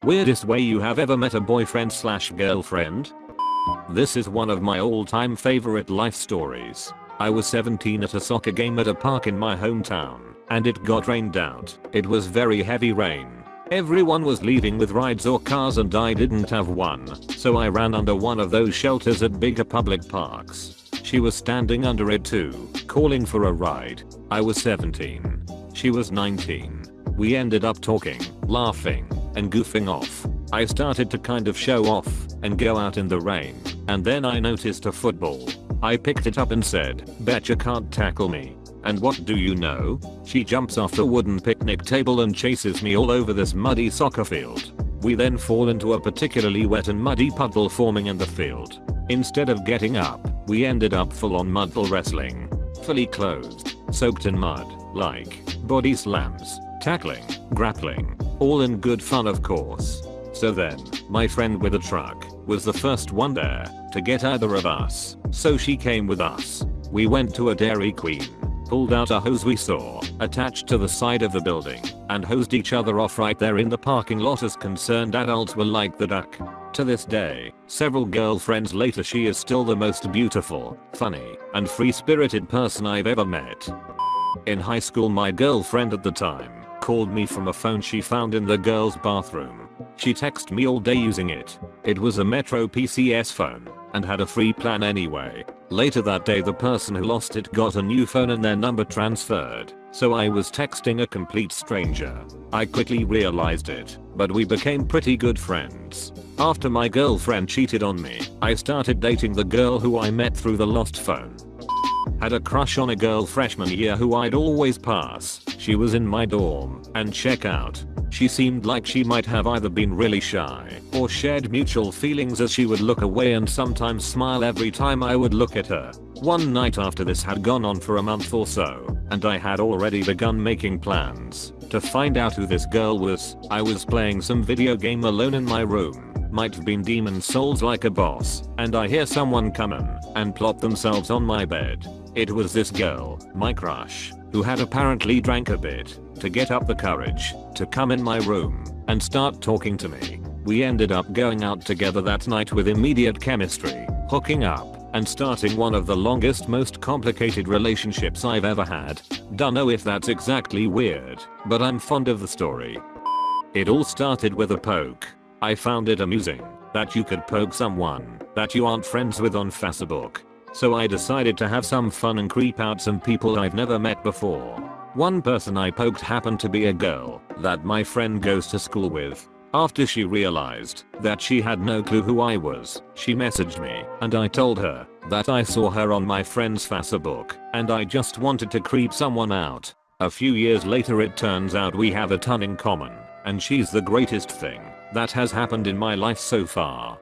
Weirdest way you have ever met a boyfriend/girlfriend? This is one of my all-time favorite life stories. I was 17 at a soccer game at a park in my hometown, and it got rained out. It was very heavy rain. Everyone was leaving with rides or cars and I didn't have one, so I ran under one of those shelters at bigger public parks. She was standing under it too, calling for a ride. I was 17. She was 19. We ended up talking, laughing, and goofing off. I started to kind of show off and go out in the rain, and then I noticed a football. I picked it up and said, "Betcha can't tackle me." And what do you know? She jumps off the wooden picnic table and chases me all over this muddy soccer field. We then fall into a particularly wet and muddy puddle forming in the field. Instead of getting up, we ended up full on muddle wrestling. Fully clothed, soaked in mud, like body slams, tackling, grappling, all in good fun of course. So then, my friend with the truck was the first one there to get either of us, so she came with us. We went to a Dairy Queen, pulled out a hose we saw attached to the side of the building, and hosed each other off right there in the parking lot as concerned adults were like the duck. To this day, several girlfriends later, she is still the most beautiful, funny, and free-spirited person I've ever met. In high school, my girlfriend at the time called me from a phone she found in the girls' bathroom. She texted me all day using it. It was a Metro PCS phone and had a free plan anyway. Later that day, the person who lost it got a new phone and their number transferred, so I was texting a complete stranger. I quickly realized it, but we became pretty good friends. After my girlfriend cheated on me, I started dating the girl who I met through the lost phone. Had a crush on a girl freshman year who I'd always pass. She was in my dorm, and check out. She seemed like she might have either been really shy or shared mutual feelings, as she would look away and sometimes smile every time I would look at her. One night after this had gone on for a month or so, and I had already begun making plans to find out who this girl was, I was playing some video game alone in my room. Might have been Demon's Souls like a boss, and I hear someone come in and plop themselves on my bed. It was this girl, my crush, who had apparently drank a bit to get up the courage to come in my room and start talking to me. We ended up going out together that night with immediate chemistry, hooking up, and starting one of the longest, most complicated relationships I've ever had. Dunno if that's exactly weird, but I'm fond of the story. It all started with a poke. I found it amusing that you could poke someone that you aren't friends with on Facebook. So I decided to have some fun and creep out some people I've never met before. One person I poked happened to be a girl that my friend goes to school with. After she realized that she had no clue who I was, she messaged me, and I told her that I saw her on my friend's Facebook and I just wanted to creep someone out. A few years later, it turns out we have a ton in common, and she's the greatest thing that has happened in my life so far.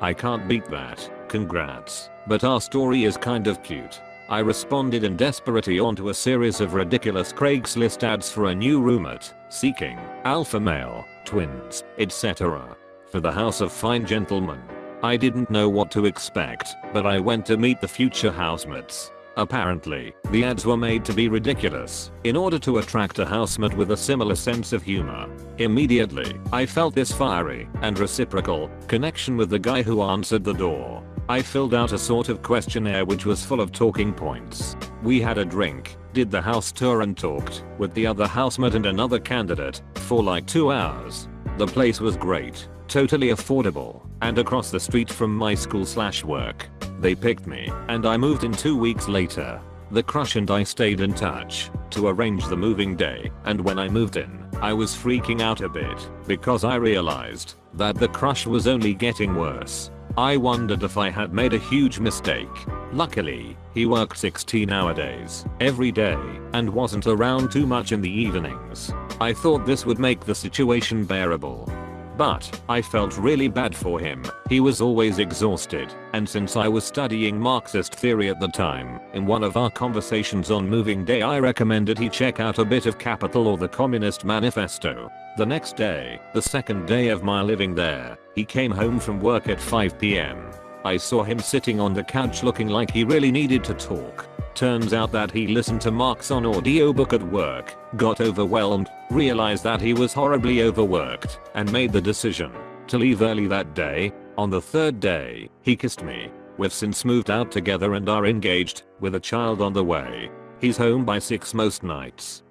I can't beat that. Congrats. But our story is kind of cute. I responded in desperately onto a series of ridiculous Craigslist ads for a new roommate, seeking alpha male, twins, etc. for the house of fine gentlemen. I didn't know what to expect, but I went to meet the future housemates. Apparently, the ads were made to be ridiculous in order to attract a housemate with a similar sense of humor. Immediately, I felt this fiery and reciprocal connection with the guy who answered the door. I filled out a sort of questionnaire which was full of talking points. We had a drink, did the house tour, and talked with the other housemate and another candidate for like 2 hours. The place was great, totally affordable, and across the street from my school/work. They picked me, and I moved in 2 weeks later. The crush and I stayed in touch to arrange the moving day, and when I moved in, I was freaking out a bit because I realized that the crush was only getting worse. I wondered if I had made a huge mistake. Luckily, he worked 16-hour days every day and wasn't around too much in the evenings. I thought this would make the situation bearable. But I felt really bad for him. He was always exhausted, and since I was studying Marxist theory at the time, in one of our conversations on moving day I recommended he check out a bit of Capital or the Communist Manifesto. The next day, the second day of my living there, he came home from work at 5 p.m. I saw him sitting on the couch looking like he really needed to talk. Turns out that he listened to Mark's on audiobook at work, got overwhelmed, realized that he was horribly overworked, and made the decision to leave early that day. On the third day, he kissed me. We've since moved out together and are engaged, with a child on the way. He's home by 6 most nights.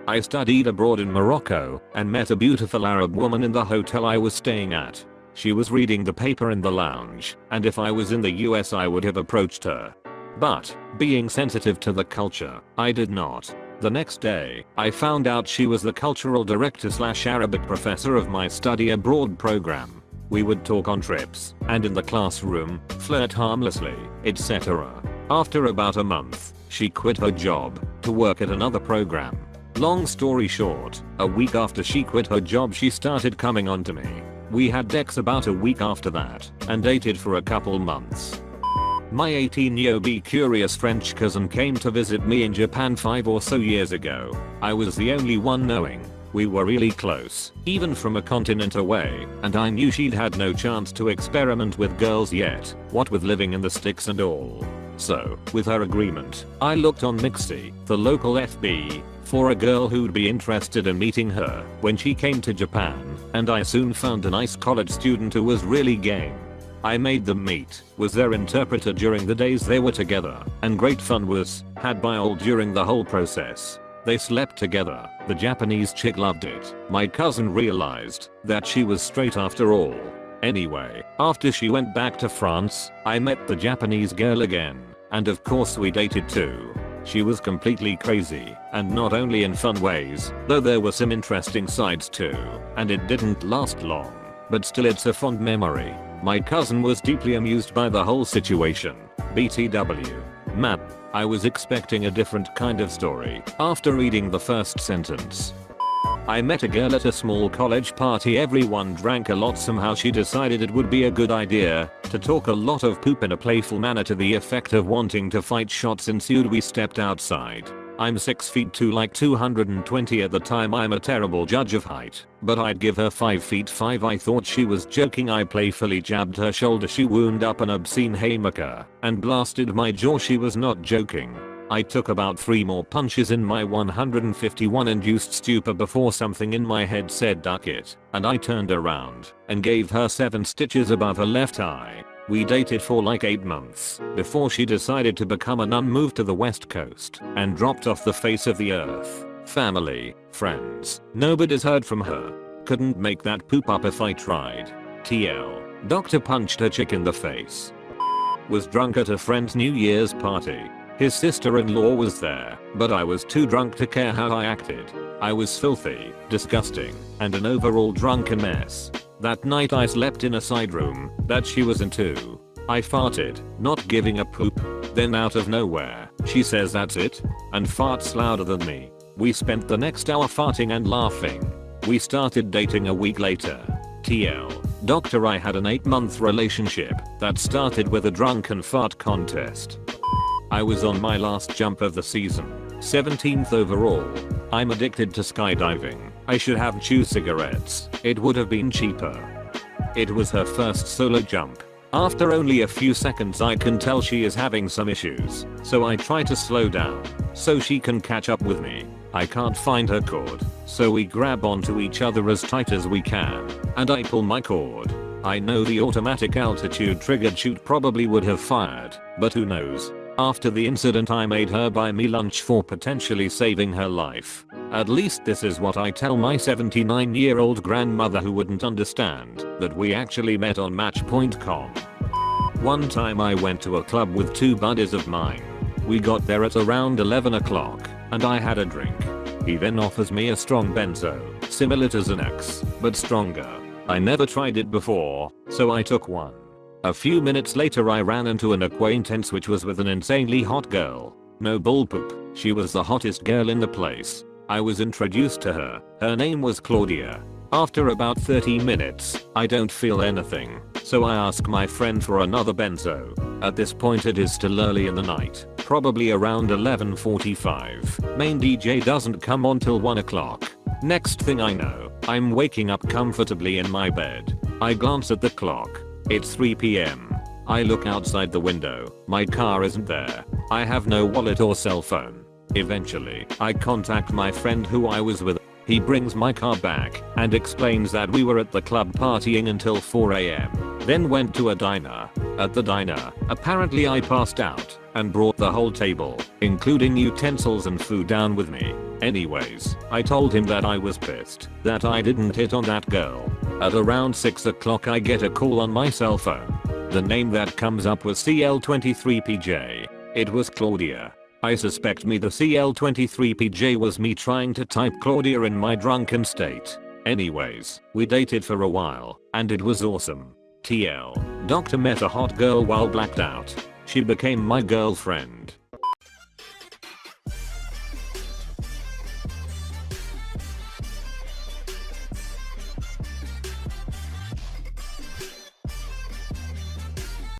I studied abroad in Morocco and met a beautiful Arab woman in the hotel I was staying at. She was reading the paper in the lounge, and if I was in the US I would have approached her. But, being sensitive to the culture, I did not. The next day, I found out she was the cultural director / Arabic professor of my study abroad program. We would talk on trips, and in the classroom, flirt harmlessly, etc. After about a month, she quit her job to work at another program. Long story short, a week after she quit her job she started coming on to me. We had sex about a week after that, and dated for a couple months. My 18-year curious French cousin came to visit me in Japan 5 or so years ago. I was the only one knowing. We were really close, even from a continent away, and I knew she'd had no chance to experiment with girls yet, what with living in the sticks and all. So, with her agreement, I looked on Mixi, the local FB, for a girl who'd be interested in meeting her when she came to Japan, and I soon found a nice college student who was really game. I made them meet, was their interpreter during the days they were together, and great fun was had by all during the whole process. They slept together, the Japanese chick loved it. My cousin realized that she was straight after all. Anyway, after she went back to France, I met the Japanese girl again, and of course we dated too. She was completely crazy, and not only in fun ways, though there were some interesting sides too, and it didn't last long, but still it's a fond memory. My cousin was deeply amused by the whole situation. BTW. Man, I was expecting a different kind of story after reading the first sentence. I met a girl at a small college party. Everyone drank a lot. Somehow she decided it would be a good idea to talk a lot of poop in a playful manner to the effect of wanting to fight. Shots ensued. We stepped outside. I'm 6 feet 2, like 220 at the time. I'm a terrible judge of height, but I'd give her 5 feet 5. I thought she was joking. I playfully jabbed her shoulder. She wound up an obscene haymaker and blasted my jaw. She was not joking. I took about 3 more punches in my 151 induced stupor before something in my head said duck it, and I turned around and gave her 7 stitches above her left eye. We dated for like 8 months before she decided to become a nun, moved to the West Coast, and dropped off the face of the earth. Family, friends, nobody's heard from her. Couldn't make that poop up if I tried. TL. Doctor punched her chick in the face. Was drunk at a friend's New Year's party. His sister-in-law was there, but I was too drunk to care how I acted. I was filthy, disgusting, and an overall drunken mess. That night I slept in a side room that she was in too. I farted, not giving a poop. Then out of nowhere, she says that's it, and farts louder than me. We spent the next hour farting and laughing. We started dating a week later. TL. Doctor, I had an 8-month relationship that started with a drunken fart contest. I was on my last jump of the season, 17th overall. I'm addicted to skydiving. I should have chewed cigarettes. It would have been cheaper. It was her first solo jump. After only a few seconds I can tell she is having some issues, so I try to slow down so she can catch up with me. I can't find her cord, so we grab onto each other as tight as we can, and I pull my cord. I know the automatic altitude triggered chute probably would have fired, but who knows. After the incident I made her buy me lunch for potentially saving her life. At least this is what I tell my 79-year-old grandmother, who wouldn't understand that we actually met on Match.com. One time I went to a club with 2 buddies of mine. We got there at around 11 o'clock, and I had a drink. He then offers me a strong benzo, similar to Xanax, but stronger. I never tried it before, so I took one. A few minutes later I ran into an acquaintance which was with an insanely hot girl. No bullpoop, she was the hottest girl in the place. I was introduced to her. Her name was Claudia. After about 30 minutes, I don't feel anything, so I ask my friend for another benzo. At this point it is still early in the night, probably around 11:45. Main DJ doesn't come on till 1 o'clock. Next thing I know, I'm waking up comfortably in my bed. I glance at the clock. It's 3 p.m. I look outside the window. My car isn't there. I have no wallet or cell phone. Eventually, I contact my friend who I was with. He brings my car back and explains that we were at the club partying until 4 AM. Then went to a diner. At the diner, apparently I passed out and brought the whole table, including utensils and food, down with me. Anyways, I told him that I was pissed that I didn't hit on that girl. At around 6 o'clock I get a call on my cell phone. The name that comes up was CL23PJ. It was Claudia. I suspect the CL23PJ was me trying to type Claudia in my drunken state. Anyways, we dated for a while, and it was awesome. TL. Doctor met a hot girl while blacked out. She became my girlfriend.